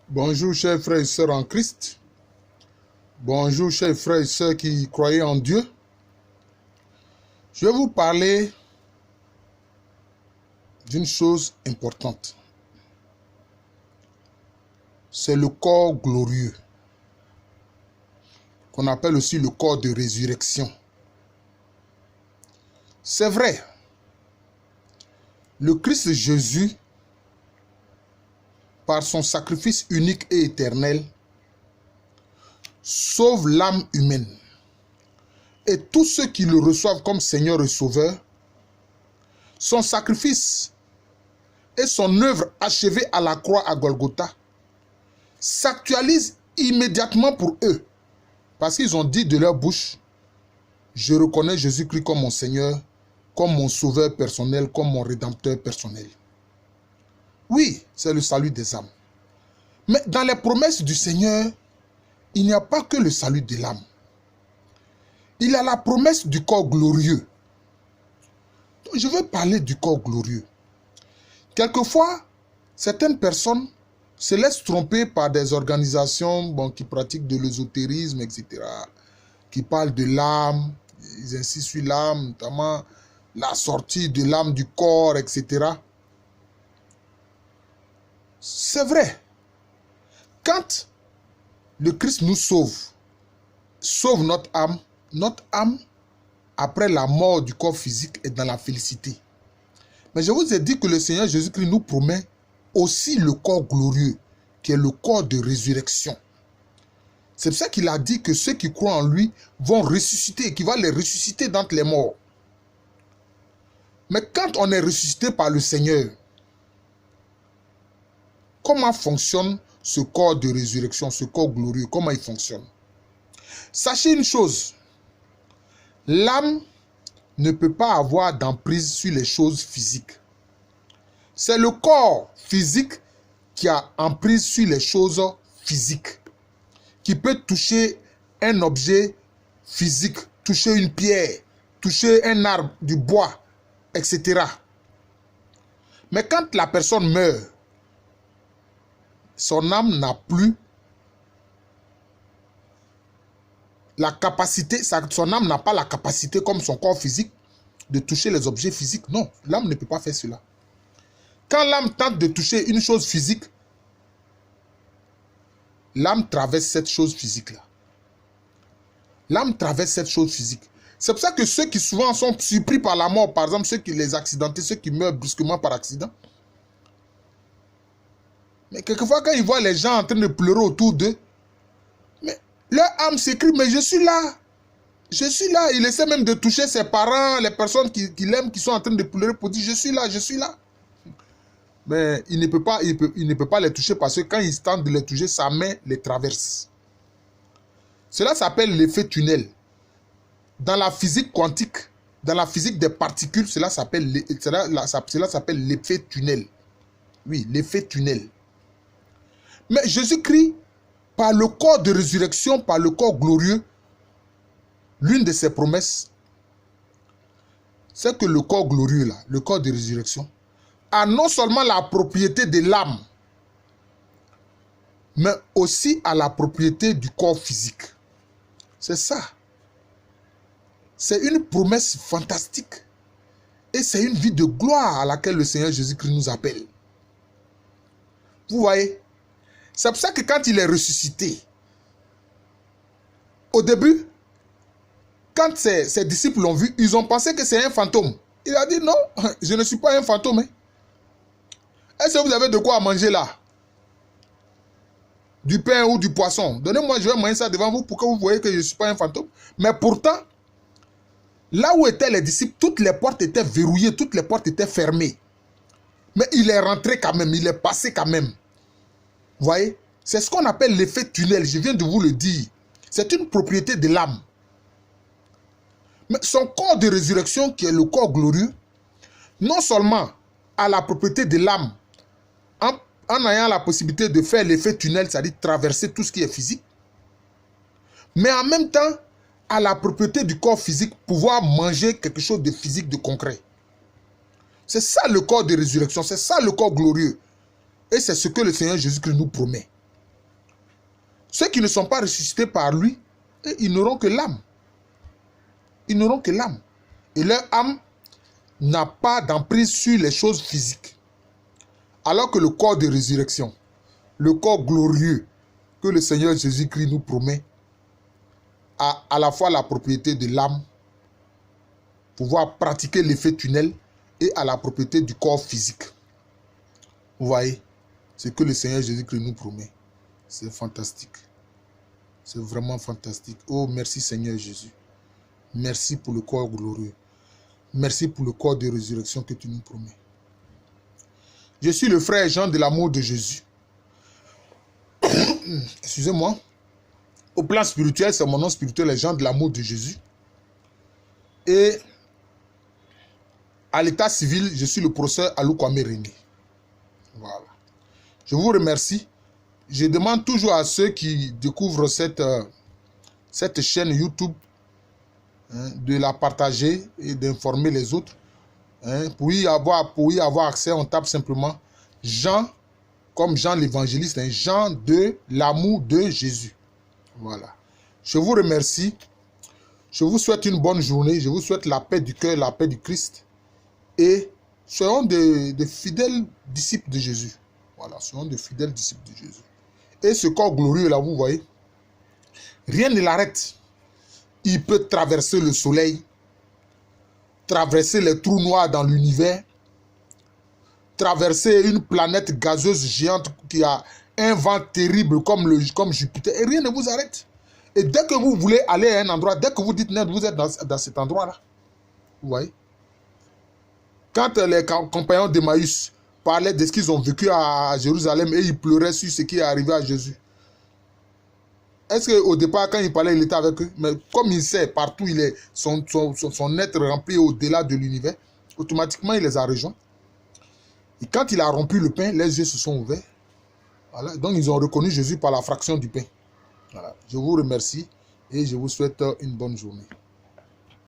Bonjour chers frères et sœurs en Christ. Bonjour chers frères et sœurs qui croyaient en Dieu. Je vais vous parler d'une chose importante. C'est le corps glorieux, qu'on appelle aussi le corps de résurrection. C'est vrai, le Christ Jésus, par son sacrifice unique et éternel, sauve l'âme humaine. Et tous ceux qui le reçoivent comme Seigneur et Sauveur, son sacrifice et son œuvre achevée à la croix à Golgotha s'actualisent immédiatement pour eux. Parce qu'ils ont dit de leur bouche, je reconnais Jésus-Christ comme mon Seigneur, comme mon Sauveur personnel, comme mon Rédempteur personnel. Oui, c'est le salut des âmes. Mais dans les promesses du Seigneur, il n'y a pas que le salut de l'âme. Il y a la promesse du corps glorieux. Donc, je veux parler du corps glorieux. Quelquefois, certaines personnes se laissent tromper par des organisations qui pratiquent de l'ésotérisme, etc., qui parlent de l'âme, ils insistent sur l'âme, notamment la sortie de l'âme du corps, etc. C'est vrai. Quand le Christ nous sauve notre âme, après la mort du corps physique, est dans la félicité. Mais je vous ai dit que le Seigneur Jésus-Christ nous promet aussi le corps glorieux, qui est le corps de résurrection. C'est pour ça qu'il a dit que ceux qui croient en lui vont ressusciter, qu'il va les ressusciter d'entre les morts. Mais quand on est ressuscité par le Seigneur, comment fonctionne ce corps de résurrection, ce corps glorieux? Comment il fonctionne? Sachez une chose, l'âme ne peut pas avoir d'emprise sur les choses physiques. C'est le corps physique qui a emprise sur les choses physiques, qui peut toucher un objet physique, toucher une pierre, toucher un arbre, du bois, etc. Mais quand la personne meurt, son âme n'a plus la capacité, son âme n'a pas la capacité comme son corps physique de toucher les objets physiques. Non, l'âme ne peut pas faire cela. Quand l'âme tente de toucher une chose physique, l'âme traverse cette chose physique-là. L'âme traverse cette chose physique. C'est pour ça que ceux qui souvent sont surpris par la mort, par exemple ceux qui les accidentés, ceux qui meurent brusquement par accident, mais quelquefois quand ils voient les gens en train de pleurer autour d'eux, mais leur âme s'écrie, mais je suis là. Je suis là. Il essaie même de toucher ses parents, les personnes qui l'aiment, qui sont en train de pleurer pour dire, je suis là, je suis là. Mais il ne peut pas les toucher parce que quand il tente de les toucher, sa main les traverse. Cela s'appelle l'effet tunnel. Dans la physique quantique, dans la physique des particules, cela s'appelle l'effet tunnel. Oui, l'effet tunnel. Mais Jésus-Christ, par le corps de résurrection, par le corps glorieux, l'une de ses promesses, c'est que le corps glorieux, là, le corps de résurrection, a non seulement la propriété de l'âme, mais aussi à la propriété du corps physique. C'est ça. C'est une promesse fantastique. Et c'est une vie de gloire à laquelle le Seigneur Jésus-Christ nous appelle. Vous voyez? C'est pour ça que quand il est ressuscité, au début, quand ses disciples l'ont vu, ils ont pensé que c'est un fantôme. Il a dit non, je ne suis pas un fantôme. Est-ce que vous avez de quoi manger là? Du pain ou du poisson? Donnez-moi, je vais manger ça devant vous pour que vous voyez que je ne suis pas un fantôme. Mais pourtant, là où étaient les disciples, toutes les portes étaient verrouillées, toutes les portes étaient fermées. Mais il est rentré quand même, il est passé quand même. Vous voyez? C'est ce qu'on appelle l'effet tunnel, je viens de vous le dire. C'est une propriété de l'âme. Mais son corps de résurrection, qui est le corps glorieux, non seulement a la propriété de l'âme, en ayant la possibilité de faire l'effet tunnel, c'est-à-dire traverser tout ce qui est physique, mais en même temps, a la propriété du corps physique, pouvoir manger quelque chose de physique, de concret. C'est ça le corps de résurrection, c'est ça le corps glorieux. Et c'est ce que le Seigneur Jésus-Christ nous promet. Ceux qui ne sont pas ressuscités par lui, ils n'auront que l'âme. Ils n'auront que l'âme. Et leur âme n'a pas d'emprise sur les choses physiques. Alors que le corps de résurrection, le corps glorieux que le Seigneur Jésus-Christ nous promet, a à la fois la propriété de l'âme, pouvoir pratiquer l'effet tunnel, et à la propriété du corps physique. Vous voyez, ce que le Seigneur Jésus-Christ nous promet. C'est fantastique. C'est vraiment fantastique. Oh, merci Seigneur Jésus. Merci pour le corps glorieux. Merci pour le corps de résurrection que tu nous promets. Je suis le frère Jean de l'amour de Jésus. Excusez-moi. Au plan spirituel, c'est mon nom spirituel, les Jean de l'amour de Jésus. Et à l'état civil, je suis le professeur Alou Kwame René. Voilà. Je vous remercie. Je demande toujours à ceux qui découvrent cette chaîne YouTube de la partager et d'informer les autres. Pour y avoir accès, on tape simplement Jean, comme Jean l'évangéliste, Jean de l'amour de Jésus. Voilà. Je vous remercie. Je vous souhaite une bonne journée. Je vous souhaite la paix du cœur, la paix du Christ. Et soyons des fidèles disciples de Jésus. Voilà, soyons des fidèles disciples de Jésus. Et ce corps glorieux là, vous voyez, rien ne l'arrête. Il peut traverser le soleil, traverser les trous noirs dans l'univers, traverser une planète gazeuse géante qui a un vent terrible comme Jupiter, et rien ne vous arrête. Et dès que vous voulez aller à un endroit, dès que vous dites net, vous êtes dans cet endroit-là. Vous voyez? Quand les compagnons d'Emmaüs parlaient de ce qu'ils ont vécu à Jérusalem et ils pleuraient sur ce qui est arrivé à Jésus. Est-ce qu'au départ, quand il parlait, il était avec eux? Mais comme il sait, partout, son être rempli au-delà de l'univers, automatiquement, il les a rejoints. Et quand il a rompu le pain, les yeux se sont ouverts. Voilà. Donc, ils ont reconnu Jésus par la fraction du pain. Voilà. Je vous remercie et je vous souhaite une bonne journée.